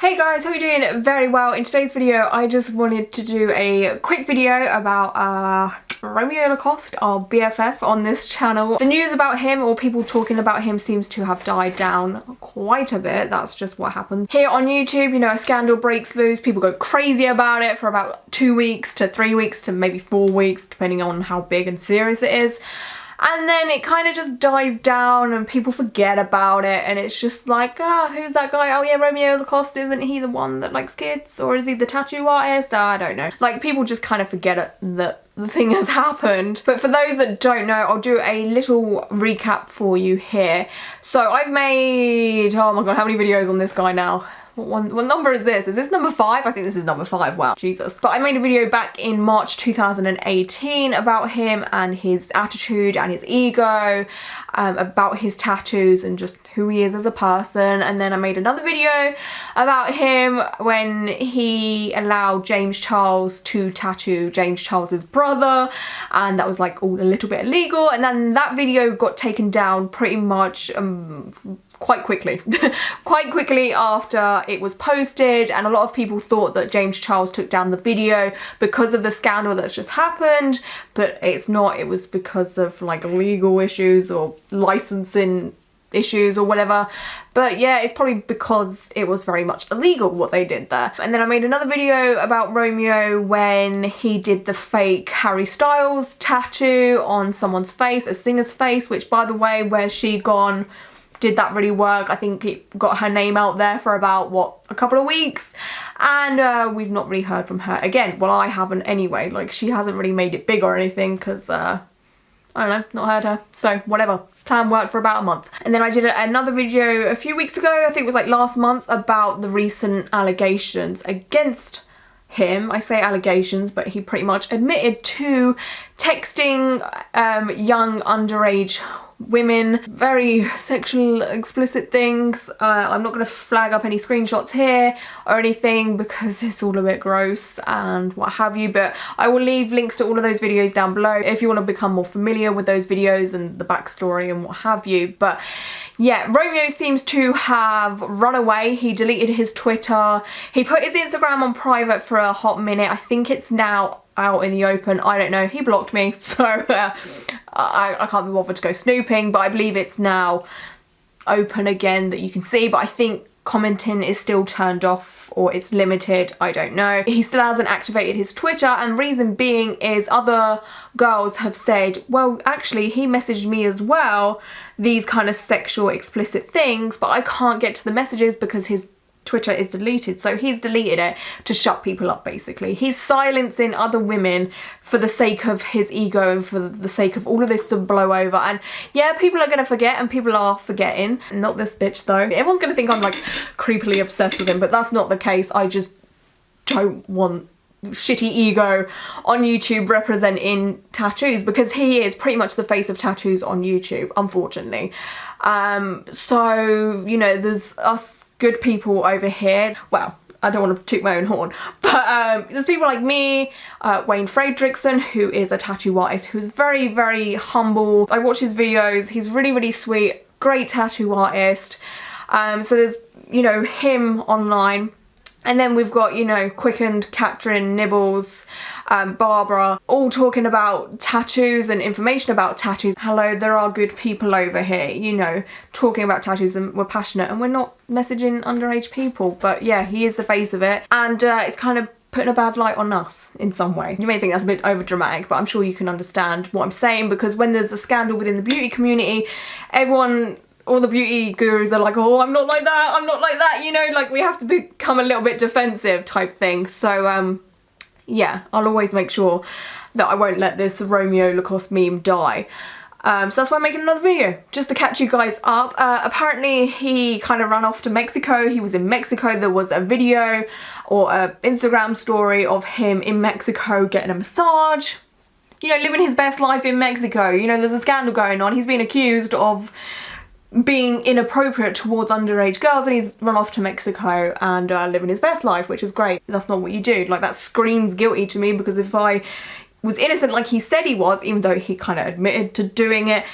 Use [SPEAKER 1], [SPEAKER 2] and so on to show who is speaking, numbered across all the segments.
[SPEAKER 1] Hey guys, hope you're doing very well. In today's video I just wanted to do a quick video about Romeo Lacoste, our BFF on this channel. The news about him, or people talking about him, seems to have died down quite a bit. That's just what happens. Here on YouTube, you know, a scandal breaks loose, people go crazy about it for about 2 weeks to 3 weeks to maybe 4 weeks, depending on how big and serious it is. And then it kind of just dies down and people forget about it, and it's just like, who's that guy? Oh yeah, Romeo Lacoste, isn't he the one that likes kids? Or is he the tattoo artist? I don't know. Like, people just kind of forget it, that the thing has happened. But for those that don't know, I'll do a little recap for you here. So I've made, oh my god, how many videos on this guy now? What number is this? Is this number 5? I think this is number 5. Wow, Jesus. But I made a video back in March 2018 about him and his attitude and his ego, about his tattoos and just who he is as a person. And then I made another video about him when he allowed James Charles to tattoo James Charles's brother, and that was like all a little bit illegal. And then that video got taken down pretty much quite quickly quite quickly after it was posted, and a lot of people thought that James Charles took down the video because of the scandal that's just happened, but it's not. It was because of like legal issues or licensing issues or whatever. But yeah, it's probably because it was very much illegal what they did there. And then I made another video about Romeo when he did the fake Harry Styles tattoo on someone's face, a singer's face, which, by the way, Where's She Gone? Did that really work? I think it got her name out there for about, what, a couple of weeks, and we've not really heard from her again. Well, I haven't anyway. Like, she hasn't really made it big or anything because I don't know, not heard her, so whatever. Plan worked for about a month. And then I did another video a few weeks ago, I think it was like last month, about the recent allegations against him. I say allegations, but he pretty much admitted to texting young underage women, very sexual explicit things. I'm not going to flag up any screenshots here or anything because it's all a bit gross and what have you, but I will leave links to all of those videos down below if you want to become more familiar with those videos and the backstory and what have you. But yeah, Romeo seems to have run away. He deleted his Twitter. He put his Instagram on private for a hot minute. I think it's now out in the open. I don't know. He blocked me, so I can't be bothered to go snooping, but I believe it's now open again that you can see. But I think commenting is still turned off, or it's limited. I don't know. He still hasn't activated his Twitter, and reason being is other girls have said, well, actually he messaged me as well, these kind of sexual explicit things, but I can't get to the messages because his Twitter is deleted. So he's deleted it to shut people up, basically. He's silencing other women for the sake of his ego and for the sake of all of this to blow over. And yeah, people are gonna forget, and people are forgetting. Not this bitch though. Everyone's gonna think I'm like creepily obsessed with him, but that's not the case. I just don't want shitty ego on YouTube representing tattoos, because he is pretty much the face of tattoos on YouTube, unfortunately. So, you know, there's us good people over here. Well, I don't want to toot my own horn, but there's people like me, Wayne Fredrickson, who is a tattoo artist who's very, very humble. I watch his videos. He's really, really sweet, great tattoo artist. So there's, you know, him online. And then we've got, you know, Quickened, Catherine, Nibbles, Barbara, all talking about tattoos and information about tattoos. Hello, there are good people over here, you know, talking about tattoos, and we're passionate, and we're not messaging underage people. But yeah, he is the face of it, and it's kind of putting a bad light on us in some way. You may think that's a bit over dramatic, but I'm sure you can understand what I'm saying, because when there's a scandal within the beauty community, everyone, all the beauty gurus are like, oh, I'm not like that, I'm not like that, you know, like we have to become a little bit defensive type thing. So yeah, I'll always make sure that I won't let this Romeo Lacoste meme die. So that's why I'm making another video, just to catch you guys up. Apparently he kind of ran off to Mexico. He was in Mexico. There was a video or an Instagram story of him in Mexico getting a massage, you know, living his best life in Mexico. You know, there's a scandal going on. He's been accused of being inappropriate towards underage girls, and he's run off to Mexico and living his best life, which is great. That's not what you do. Like, that screams guilty to me, because if I was innocent like he said he was, even though he kind of admitted to doing it,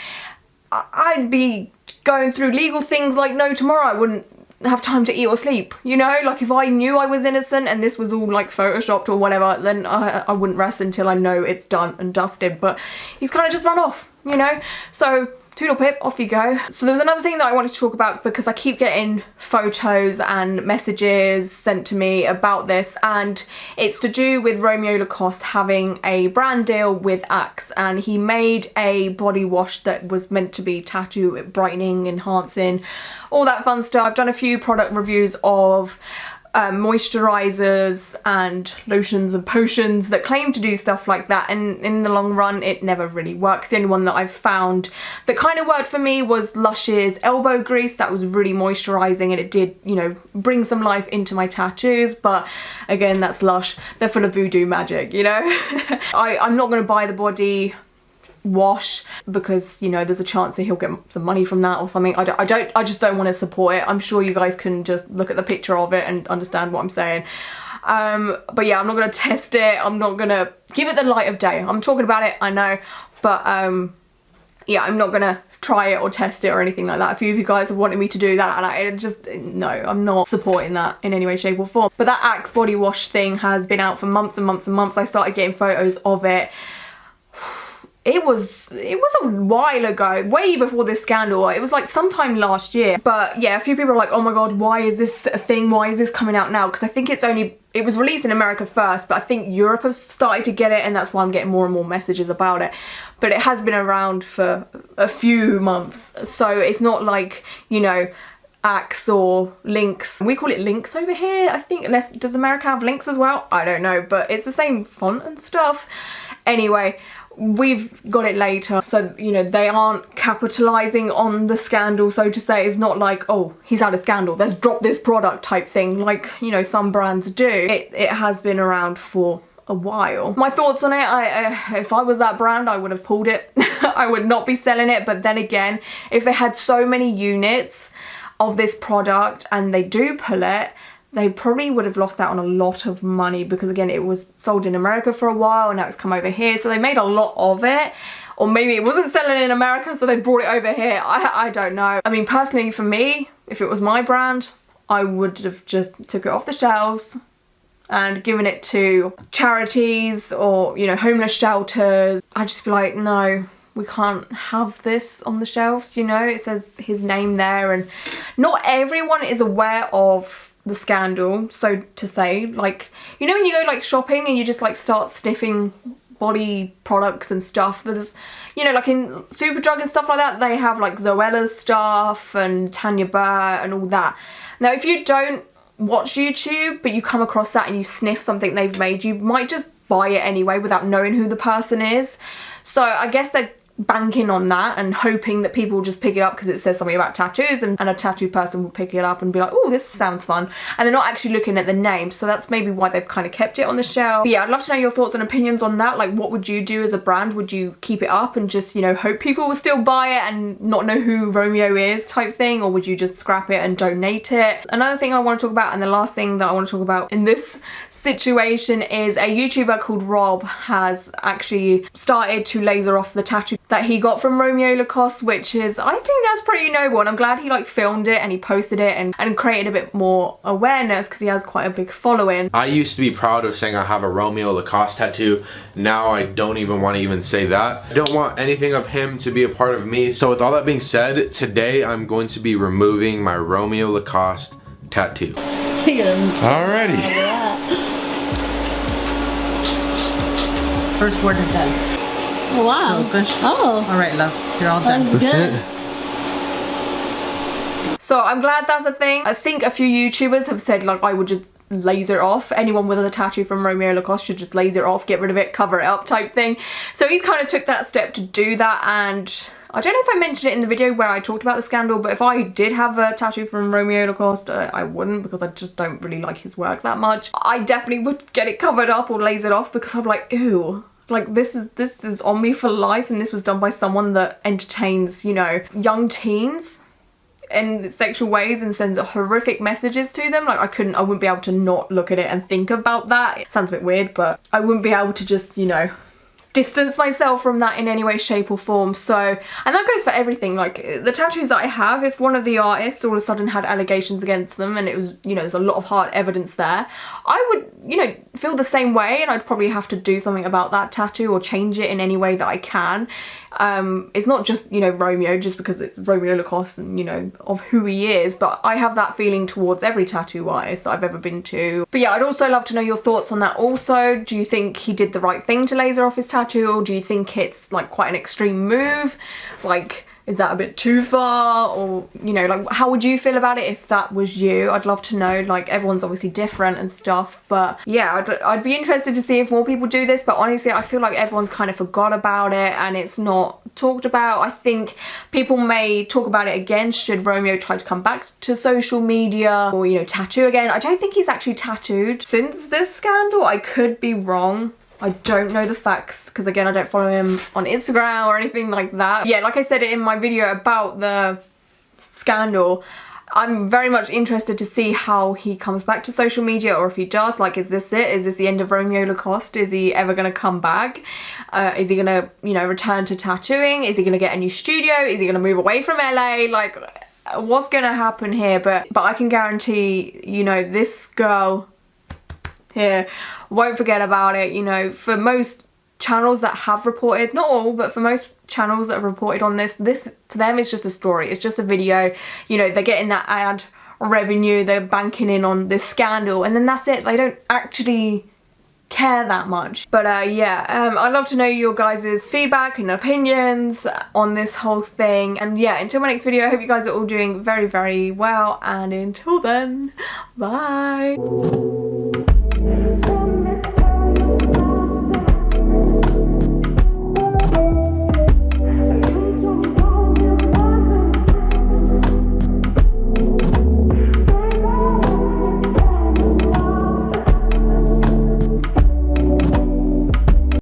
[SPEAKER 1] I'd be going through legal things like no tomorrow. I wouldn't have time to eat or sleep, you know? Like, if I knew I was innocent and this was all like photoshopped or whatever, then I wouldn't rest until I know it's done and dusted. But he's kind of just run off, you know? So toodle pip, off you go. So there was another thing that I wanted to talk about, because I keep getting photos and messages sent to me about this, and it's to do with Romeo Lacoste having a brand deal with Axe, and he made a body wash that was meant to be tattoo brightening, enhancing, all that fun stuff. I've done a few product reviews of moisturizers and lotions and potions that claim to do stuff like that, and in the long run it never really works. The only one that I've found that kind of worked for me was Lush's elbow grease. That was really moisturizing and it did, you know, bring some life into my tattoos, but again, that's Lush. They're full of voodoo magic, you know. I'm not going to buy the body wash because, you know, there's a chance that he'll get some money from that or something. I just don't want to support it. I'm sure you guys can just look at the picture of it and understand what I'm saying. But yeah, I'm not going to test it. I'm not going to give it the light of day. I'm talking about it, I know, but yeah, I'm not going to try it or test it or anything like that. A few of you guys have wanted me to do that, and I just, no, I'm not supporting that in any way, shape or form. But that Axe body wash thing has been out for months and months and months. I started getting photos of it. It was a while ago, way before this scandal. It was like sometime last year. But yeah, a few people are like, oh my god, why is this a thing? Why is this coming out now? Because I think it was released in America first, but I think Europe have started to get it, and that's why I'm getting more and more messages about it. But it has been around for a few months, so it's not like, you know, Axe or Lynx. We call it Lynx over here, I think, unless, does America have Lynx as well? I don't know, but it's the same font and stuff. Anyway, we've got it later, so, you know, they aren't capitalizing on the scandal, so to say. It's not like, oh, he's had a scandal, let's drop this product type thing, like, you know, some brands do. It has been around for a while. My thoughts on it, if I was that brand, I would have pulled it. I would not be selling it. But then again, if they had so many units of this product and they do pull it, they probably would have lost out on a lot of money, because again, it was sold in America for a while and now it's come over here, so they made a lot of it. Or maybe it wasn't selling in America, so they brought it over here. I don't know. I mean, personally for me, if it was my brand, I would have just took it off the shelves and given it to charities or, you know, homeless shelters. I'd just be like, no, we can't have this on the shelves, you know. It says his name there, and not everyone is aware of the scandal, so to say. Like, you know, when you go like shopping and you just like start sniffing body products and stuff, there's, you know, like in Superdrug and stuff like that, they have like Zoella's stuff and Tanya Burr and all that. Now, if you don't watch YouTube but you come across that and you sniff something they've made, you might just buy it anyway without knowing who the person is. So I guess they're banking on that and hoping that people will just pick it up because it says something about tattoos, and a tattoo person will pick it up and be like, oh, this sounds fun, and they're not actually looking at the name. So that's maybe why they've kind of kept it on the shelf. But yeah, I'd love to know your thoughts and opinions on that. Like, what would you do as a brand? Would you keep it up and just, you know, hope people will still buy it and not know who Romeo is type thing, or would you just scrap it and donate it? Another thing I want to talk about, and the last thing that I want to talk about in this situation, is a YouTuber called Rob has actually started to laser off the tattoo that he got from Romeo Lacoste, which is, I think that's pretty noble, and I'm glad he like filmed it and he posted it and created a bit more awareness, because he has quite a big following.
[SPEAKER 2] I used to be proud of saying I have a Romeo Lacoste tattoo. Now I don't even want to even say that. I don't want anything of him to be a part of me. So with all that being said, today I'm going to be removing my Romeo Lacoste tattoo. Alrighty.
[SPEAKER 3] First word is done.
[SPEAKER 4] Oh, wow.
[SPEAKER 3] So good.
[SPEAKER 4] Oh.
[SPEAKER 3] All right, love. You're all done.
[SPEAKER 2] That's it.
[SPEAKER 1] So I'm glad that's a thing. I think a few YouTubers have said like, I would just laser it off. Anyone with a tattoo from Romeo Lacoste should just laser it off, get rid of it, cover it up type thing. So he's kind of took that step to do that, and I don't know if I mentioned it in the video where I talked about the scandal, but if I did have a tattoo from Romeo Lacoste, I wouldn't, because I just don't really like his work that much. I definitely would get it covered up or lasered off, because I'm like, ew. Like, this is on me for life, and this was done by someone that entertains, you know, young teens in sexual ways and sends horrific messages to them. Like, I wouldn't be able to not look at it and think about that. It sounds a bit weird, but I wouldn't be able to just, you know, distance myself from that in any way, shape or form. So, and that goes for everything. Like the tattoos that I have, if one of the artists all of a sudden had allegations against them and it was, you know, there's a lot of hard evidence there, I would, you know, feel the same way, and I'd probably have to do something about that tattoo or change it in any way that I can. It's not just, you know, Romeo just because it's Romeo Lacoste and, you know, of who he is, but I have that feeling towards every tattoo artist that I've ever been to. But yeah, I'd also love to know your thoughts on that also. Do you think he did the right thing to laser off his tattoo, or do you think it's like quite an extreme move? Like, is that a bit too far? Or, you know, like, how would you feel about it if that was you? I'd love to know. Like, everyone's obviously different and stuff, but yeah, I'd be interested to see if more people do this. But honestly, I feel like everyone's kind of forgot about it and it's not talked about. I think people may talk about it again should Romeo try to come back to social media or, you know, tattoo again. I don't think he's actually tattooed since this scandal. I could be wrong. I don't know the facts because, again, I don't follow him on Instagram or anything like that. Yeah, like I said in my video about the scandal, I'm very much interested to see how he comes back to social media, or if he does. Like, is this it? Is this the end of Romeo Lacoste? Is he ever going to come back? Is he going to, you know, return to tattooing? Is he going to get a new studio? Is he going to move away from LA? Like, what's going to happen here? But I can guarantee, you know, this girl here won't forget about it. You know, for most channels that have reported, not all, but for most channels that have reported on this to them is just a story. It's just a video. You know, they're getting that ad revenue, they're banking in on this scandal, and then that's it. They don't actually care that much. But yeah, I'd love to know your guys' feedback and opinions on this whole thing. And yeah, until my next video, I hope you guys are all doing very, very well, and until then, bye.